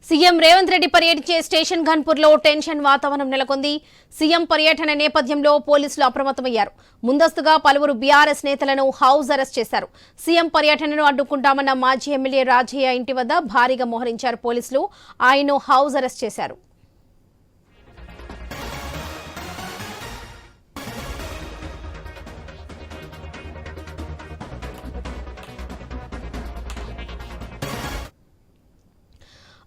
CM Revanth Reddy పర్యటించే station ఘన్పూర్లో tension వాతావరణం నెలకొంది. సీఎం పర్యటన నేపథ్యంలో పోలీసులు అప్రమత్తమయ్యారు. ముందస్తుగా పలువురు బీఆర్ఎస్ నేతలను హౌస్ అరెస్ట్ చేశారు. సీఎం పర్యటనను అడ్డుకుంటామన్న మాజీ ఎమ్మెల్యే రాజయ్య ఇంటి వద్ద భారీగా మోహరించారు పోలీసులు. ఆయన్ను హౌస్ అరెస్ట్ చేశారు.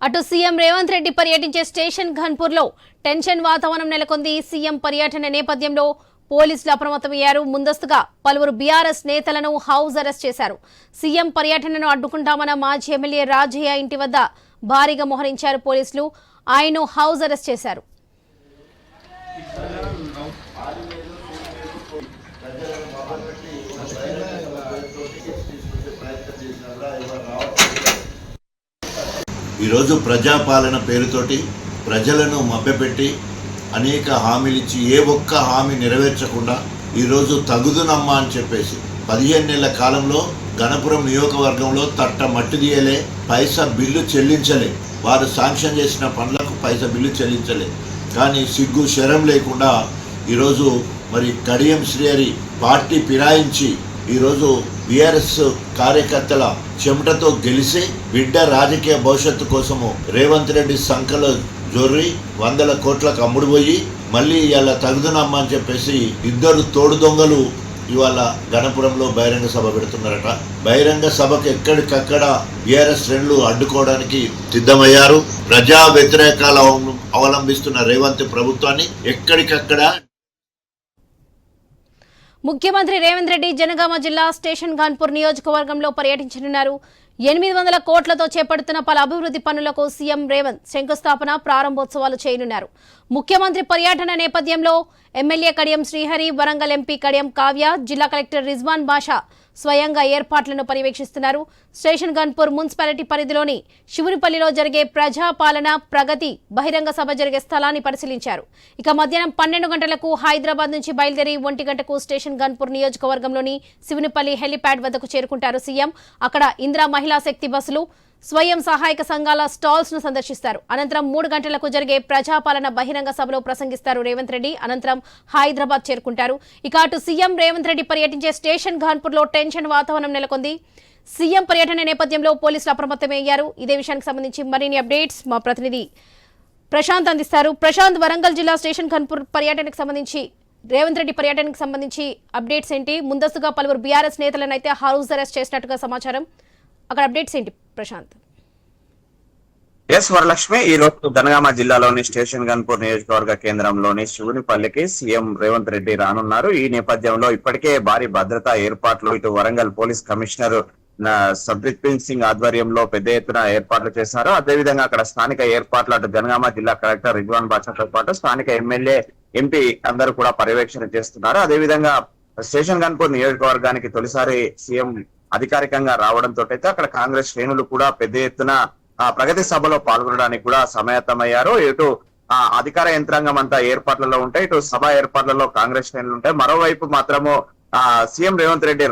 అటు సీఎం రేవంత్ రెడ్డి పర్యటించే స్టేషన్ ఘన్పూర్లో టెన్షన్ వాతావరణం నెలకొంది. సీఎం పర్యటన నేపథ్యంలో పోలీసులు అప్రమత్తమయ్యారు. ముందస్తుగా పలువురు బీఆర్ఎస్ నేతలను హౌస్ అరెస్ట్ చేశారు. సీఎం పర్యటనను అడ్డుకుంటామన్న మాజీ ఎమ్మెల్యే రాజయ్య ఇంటి వద్ద భారీగా మోహరించారు పోలీసులు. ఆయన్ను హౌస్ అరెస్ట్ చేశారు. ఈరోజు ప్రజాపాలన పేరుతోటి ప్రజలను మభ్యపెట్టి అనేక హామీలు ఇచ్చి ఏ ఒక్క హామీ నెరవేర్చకుండా ఈరోజు తగుదునమ్మా అని చెప్పేసి 15 నెలల కాలంలో గణపురం నియోజకవర్గంలో తట్ట మట్టి తీయలే, పైసా బిల్లు చెల్లించలే. వారు శాంక్షన్ చేసిన పనులకు పైసా బిల్లు చెల్లించలే. కానీ సిగ్గు శరం లేకుండా ఈరోజు మరి కడియం శ్రీహరి పార్టీ ఫిరాయించి ఈరోజు బీఆర్ఎస్ కార్యకర్తల చెమటతో గెలిచి బిడ్డ రాజకీయ భవిష్యత్తు కోసము రేవంత్ రెడ్డి సంఖలో జొర్రి 100 కోట్లకు అమ్ముడుపోయి మళ్ళీ ఇవాళ తగుదనమ్మా అని చెప్పేసి ఇద్దరు తోడు దొంగలు ఇవాళ గణపురంలో బహిరంగ సభ పెడుతున్నారట. బహిరంగ సభకు ఎక్కడికక్కడ బీఆర్ఎస్ శ్రేణులు అడ్డుకోవడానికి సిద్ధమయ్యారు. ప్రజా వ్యతిరేకాలు అవలంబిస్తున్న రేవంత్ ప్రభుత్వాన్ని ఎక్కడికక్కడ ముఖ్యమంత్రి రేవంత్ రెడ్డి జనగామ జిల్లా స్టేషన్ ఘన్పూర్ నియోజకవర్గంలో పర్యటించనున్నారు. 800 కోట్లతో చేపడుతున్న పలు అభివృద్ధి పనులకు సీఎం రేవంత్ శంకుస్థాపన, ప్రారంభోత్సవాలు చేయనున్నారు. ముఖ్యమంత్రి పర్యటన నేపథ్యంలో ఎమ్మెల్యే కడియం శ్రీహరి, వరంగల్ ఎంపీ కడియం కావ్య, జిల్లా కలెక్టర్ రిజ్వాన్ బాషా స్వయంగా ఏర్పాట్లను పర్యవేక్షిస్తున్నారు. స్టేషన్ ఘన్పూర్ మున్సిపాలిటీ పరిధిలోని శివునిపల్లిలో జరిగే ప్రజాపాలన ప్రగతి బహిరంగ సభ జరిగే స్థలాన్ని పరిశీలించారు. ఇక మధ్యాహ్నం 12 గంటలకు హైదరాబాద్ నుంచి బయలుదేరి 1 గంటకు స్టేషన్ ఘన్పూర్ నియోజకవర్గంలోని శివునిపల్లి హెలిప్యాడ్ వద్దకు చేరుకుంటారు సీఎం. అక్కడ ఇందిరా మహిళా శక్తి బస్సులు, స్వయం సహాయక సంఘాల స్టాల్స్ ను సందర్శిస్తారు. అనంతరం 3 గంటలకు జరిగే ప్రజాపాలన బహిరంగ సభలో ప్రసంగిస్తారు రేవంత్ రెడ్డి. అనంతరం హైదరాబాద్ చేరుకుంటారు. ఇక అటు సీఎం రేవంత్ రెడ్డి పర్యటించే స్టేషన్ ఘన్పూర్ లో టెన్షన్ వాతావరణం నెలకొంది. సీఎం పర్యటన నేపథ్యంలో పోలీసులు అప్రమత్తమయ్యారు. ఇదే విషయానికి సంబంధించి మరిన్ని అప్డేట్స్ మా ప్రతినిధి ప్రశాంత్ అందిస్తారు. ప్రశాంత్, వరంగల్ జిల్లా స్టేషన్ ఘన్పూర్ పర్యటనకు సంబంధించి రేవంత్ రెడ్డి పర్యటనకు సంబంధించి అప్డేట్స్ ఏంటి? ముందస్తుగా పలువురు బీఆర్ఎస్ నేతలను అయితే హౌస్ అరెస్ట్ చేసినట్టుగా సమాచారం. అక్కడ అప్డేట్స్ ఏంటి ప్రశాంత్? ఎస్ వరలక్ష్మి, ఈ రోజు జనగామ జిల్లాలోని స్టేషన్ ఘన్పూర్ నియోజకవర్గ కేంద్రంలోని శివునిపల్లికి సీఎం రేవంత్ రెడ్డి రానున్నారు. ఈ నేపథ్యంలో ఇప్పటికే భారీ భద్రతా ఏర్పాట్లు ఇటు వరంగల్ పోలీస్ కమిషనర్ సబ్రిత్పీర్ సింగ్ ఆధ్వర్యంలో పెద్ద ఎత్తున ఏర్పాట్లు చేశారు. అదేవిధంగా అక్కడ స్థానిక ఏర్పాట్లు అటు జనగామ జిల్లా కలెక్టర్ రిజ్వాన్ బాషాతో పాటు స్థానిక ఎమ్మెల్యే, ఎంపీ అందరూ కూడా పర్యవేక్షణ చేస్తున్నారు. అదేవిధంగా స్టేషన్ ఘన్పూర్ నియోజకవర్గానికి తొలిసారి సీఎం అధికారికంగా రావడంతో అయితే అక్కడ కాంగ్రెస్ శ్రేణులు కూడా పెద్ద ఎత్తున ప్రగతి సభలో పాల్గొనడానికి కూడా సమాయత్తమయ్యారు. ఇటు అధికార యంత్రాంగం అంతా ఏర్పాట్లలో ఉంటాయి, ఇటు సభ ఏర్పాట్లలో కాంగ్రెస్ శ్రేణులు ఉంటాయి. మరోవైపు మాత్రము సీఎం రేవంత్ రెడ్డి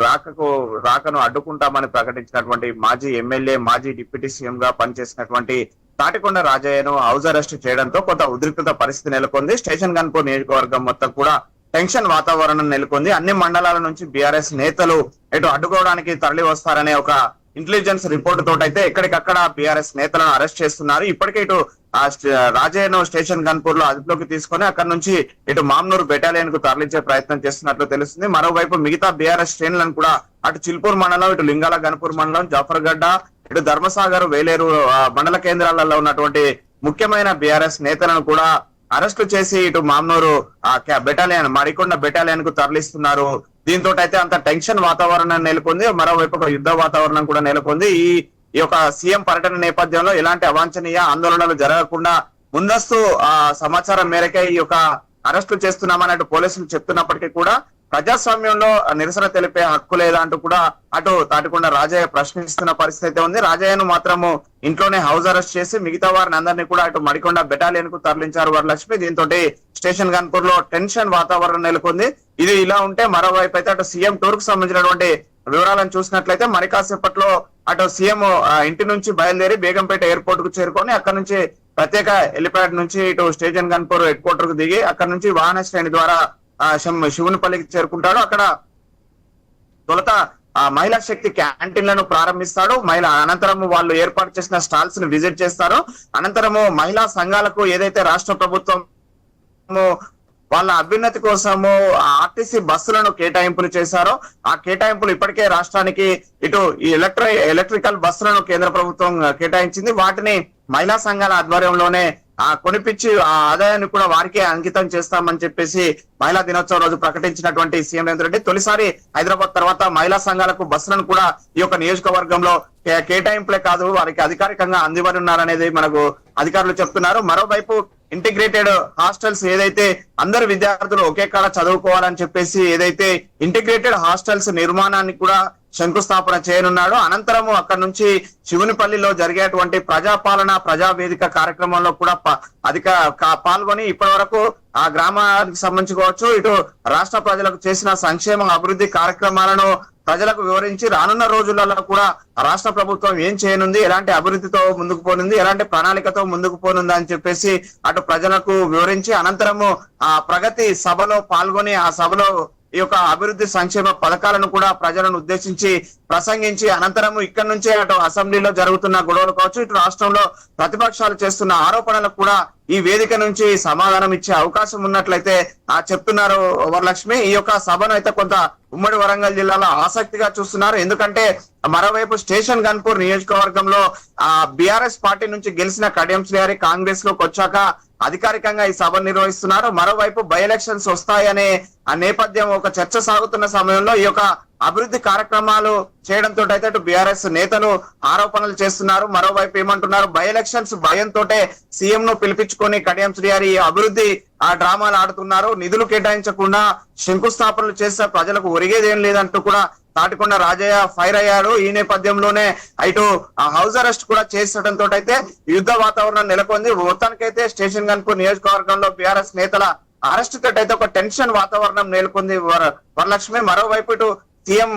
రాకను అడ్డుకుంటామని ప్రకటించినటువంటి మాజీ ఎమ్మెల్యే, మాజీ డిప్యూటీ సీఎం గా పనిచేసినటువంటి తాటికొండ రాజయ్యను హౌస్ అరెస్ట్ చేయడంతో కొంత ఉద్రిక్తత పరిస్థితి నెలకొంది. స్టేషన్ ఘన్పూర్ నియోజకవర్గం మొత్తం కూడా టెన్షన్ వాతావరణం నెలకొంది. అన్ని మండలాల నుంచి బీఆర్ఎస్ నేతలు ఇటు అడ్డుకోవడానికి తరలి వస్తారనే ఒక ఇంటెలిజెన్స్ రిపోర్ట్ తోటైతే ఎక్కడికక్కడ బీఆర్ఎస్ నేతలను అరెస్ట్ చేస్తున్నారు. ఇప్పటికే ఇటు రాజయ్యను స్టేషన్ ఘన్పూర్ లో అదుపులోకి తీసుకొని అక్కడ నుంచి ఇటు మామ్నూరు బెటాలియన్ కు తరలించే ప్రయత్నం చేస్తున్నట్లు తెలుస్తుంది. మరోవైపు మిగతా బీఆర్ఎస్ శ్రేణులను కూడా అటు చిల్పూర్ మండలం, ఇటు లింగాల గన్పూర్ మండలం, జాఫర్గడ్డ, ఇటు ధర్మసాగర్, వేలేరు మండల కేంద్రాలలో ఉన్నటువంటి ముఖ్యమైన బీఆర్ఎస్ నేతలను కూడా అరెస్టు చేసి ఇటు మామ్నూరు బెటాలియన్, మరికొండ బెటాలియన్ కు తరలిస్తున్నారు. దీంతో అయితే అంత టెన్షన్ వాతావరణం నెలకొంది. మరోవైపు ఒక యుద్ధ వాతావరణం కూడా నెలకొంది. ఈ యొక్క సీఎం పర్యటన నేపథ్యంలో ఎలాంటి అవాంఛనీయ ఆందోళనలు జరగకుండా ముందస్తు సమాచారం మేరకే ఈ యొక్క అరెస్టులు చేస్తున్నామన్నట్టు పోలీసులు చెప్తున్నప్పటికీ కూడా ప్రజాస్వామ్యంలో నిరసన తెలిపే హక్కు లేదా అంటూ కూడా అటు తాటికొండ రాజయ్య ప్రశ్నిస్తున్న పరిస్థితి అయితే ఉంది. రాజయ్యను మాత్రము ఇంట్లోనే హౌస్ అరెస్ట్ చేసి మిగతా వారిని అందరినీ కూడా అటు మడికొండ బెటాలియన్ కు తరలించారు వరలక్ష్మి. దీంతో స్టేషన్ ఘన్పూర్ లో టెన్షన్ వాతావరణం నెలకొంది. ఇది ఇలా ఉంటే మరోవైపు అయితే అటు సీఎం టూర్ కు సంబంధించినటువంటి వివరాలను చూసినట్లయితే మరి కాసేపట్లో అటు సీఎం ఇంటి నుంచి బయలుదేరి బేగంపేట ఎయిర్పోర్ట్ కు చేరుకొని అక్కడ నుంచి ప్రత్యేక హెలిప్యాడ్ నుంచి ఇటు స్టేషన్ గన్పూర్ హెడ్ క్వార్టర్ కు దిగి అక్కడ నుంచి వాహన శ్రేణి ద్వారా శివునిపల్లికి చేరుకుంటాడు. అక్కడ తొలుత మహిళా శక్తి క్యాంటీన్లను ప్రారంభిస్తాడు. అనంతరం వాళ్ళు ఏర్పాటు చేసిన స్టాల్స్ ని విజిట్ చేస్తారు. అనంతరము మహిళా సంఘాలకు ఏదైతే రాష్ట్ర ప్రభుత్వం వాళ్ళ అభ్యున్నతి కోసము ఆర్టీసీ బస్సులను కేటాయింపులు చేశారో ఆ కేటాయింపులు ఇప్పటికే రాష్ట్రానికి ఇటు ఈ ఎలక్ట్రికల్ బస్సులను కేంద్ర ప్రభుత్వం కేటాయించింది. వాటిని మహిళా సంఘాల ఆధ్వర్యంలోనే కొనిపించి ఆ ఆదాయాన్ని కూడా వారికే అంకితం చేస్తామని చెప్పేసి మహిళా దినోత్సవం రోజు ప్రకటించినటువంటి సీఎం రేవంత్ రెడ్డి తొలిసారి హైదరాబాద్ తర్వాత మహిళా సంఘాలకు బస్సులను కూడా ఈ యొక్క నియోజకవర్గంలో కేటాయింపులే కాదు వారికి అధికారికంగా అందివ్వనున్నారనేది మనకు అధికారులు చెప్తున్నారు. మరోవైపు ఇంటిగ్రేటెడ్ హాస్టల్స్ ఏదైతే అందరు విద్యార్థులు ఒకే కాడ చదువుకోవాలని చెప్పేసి ఏదైతే ఇంటిగ్రేటెడ్ హాస్టల్స్ నిర్మాణాన్ని కూడా శంకుస్థాపన చేయనున్నాడు. అనంతరము అక్కడ నుంచి శివునిపల్లిలో జరిగేటువంటి ప్రజాపాలన ప్రజావేదిక కార్యక్రమంలో కూడా పాల్గొని ఇప్పటి వరకు ఆ గ్రామానికి సంబంధించుకోవచ్చు ఇటు రాష్ట్ర ప్రజలకు చేసిన సంక్షేమ అభివృద్ధి కార్యక్రమాలను ప్రజలకు వివరించి రానున్న రోజులలో కూడా రాష్ట్ర ప్రభుత్వం ఏం చేయనుంది, ఎలాంటి అభివృద్ధితో ముందుకు పోనుంది, ఎలాంటి ప్రణాళికతో ముందుకు పోనుంది అని చెప్పేసి అటు ప్రజలకు వివరించి అనంతరము ఆ ప్రగతి సభలో పాల్గొని ఆ సభలో ఈ యొక్క అభివృద్ధి సంక్షేమ పథకాలను కూడా ప్రజలను ఉద్దేశించి ప్రసంగించి అనంతరము ఇక్కడ నుంచే అటు అసెంబ్లీలో జరుగుతున్న గొడవలు కావచ్చు ఇటు రాష్ట్రంలో ప్రతిపక్షాలు చేస్తున్న ఆరోపణలకు కూడా ఈ వేదిక నుంచి సమాధానం ఇచ్చే అవకాశం ఉన్నట్లయితే చెప్తున్నారు వరలక్ష్మి. ఈ యొక్క సభను అయితే కొంత ఉమ్మడి వరంగల్ జిల్లాలో ఆసక్తిగా చూస్తున్నారు. ఎందుకంటే మరోవైపు స్టేషన్ గన్పూర్ నియోజకవర్గంలో బీఆర్ఎస్ పార్టీ నుంచి గెలిచిన కడియం శ్రీహరి కాంగ్రెస్ లోకి వచ్చాక అధికారికంగా ఈ సభను నిర్వహిస్తున్నారు. మరోవైపు బై ఎలక్షన్స్ వస్తాయనే ఆ నేపథ్యం ఒక చర్చ సాగుతున్న సమయంలో ఈ యొక్క అభివృద్ధి కార్యక్రమాలు చేయడంతో అయితే అటు బీఆర్ఎస్ నేతలు ఆరోపణలు చేస్తున్నారు. మరోవైపు ఏమంటున్నారు, బై ఎలక్షన్స్ భయంతో సీఎం ను పిలిపించుకొని కడియం శ్రీహరి అభివృద్ధి డ్రామాలు ఆడుతున్నారు, నిధులు కేటాయించకుండా శంకుస్థాపనలు చేస్తే ప్రజలకు ఒరిగేదేం లేదంటూ కూడా తాటికొండ రాజయ్య ఫైర్ అయ్యాడు. ఈ నేపథ్యంలోనే ఇటు హౌస్ అరెస్ట్ కూడా చేసడంతో అయితే యుద్ధ వాతావరణం నెలకొంది. మొత్తానికైతే స్టేషన్ గన్పూర్ నియోజకవర్గంలో బీఆర్ఎస్ నేతల అరెస్ట్ తోటి అయితే ఒక టెన్షన్ వాతావరణం నెలకొంది వరలక్ష్మి. మరోవైపు ఇటు సీఎం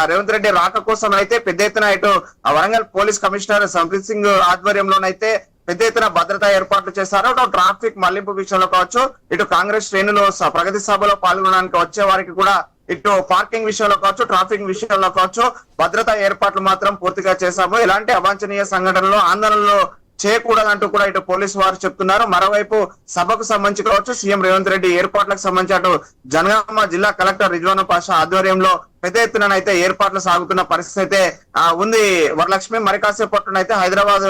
రేవంత్ రెడ్డి రాక కోసం అయితే పెద్ద ఎత్తున ఇటు వరంగల్ పోలీస్ కమిషనర్ సంప్రీత్ సింగ్ ఆధ్వర్యంలోనైతే పెద్ద ఎత్తున భద్రతా ఏర్పాట్లు చేశారు. ఇటు ట్రాఫిక్ మళ్లింపు విషయంలో కావచ్చు ఇటు కాంగ్రెస్ శ్రేణులు ప్రగతి సభలో పాల్గొనడానికి వచ్చే వారికి కూడా ఇటు పార్కింగ్ విషయంలో కావచ్చు ట్రాఫిక్ విషయంలో కావచ్చు భద్రతా ఏర్పాట్లు మాత్రం పూర్తిగా చేశాము. ఎలాంటి అవాంఛనీయ సంఘటనలు ఆందోళనలు చేయకూడదంటూ కూడా ఇటు పోలీసు వారు చెప్తున్నారు. మరోవైపు సభకు సంబంధించి కావచ్చు సీఎం రేవంత్ రెడ్డి ఏర్పాట్లకు సంబంధించి అటు జనగామ జిల్లా కలెక్టర్ రిజ్వానా పాషా ఆధ్వర్యంలో పెద్ద ఎత్తున అయితే ఏర్పాట్లు సాగుతున్న పరిస్థితి అయితే ఉంది వరలక్ష్మి. మరి కాసేపట్లనైతే హైదరాబాద్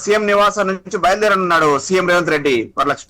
సీఎం నివాసం నుంచి బయలుదేరనున్నాడు సీఎం రేవంత్ రెడ్డి వరలక్ష్మి.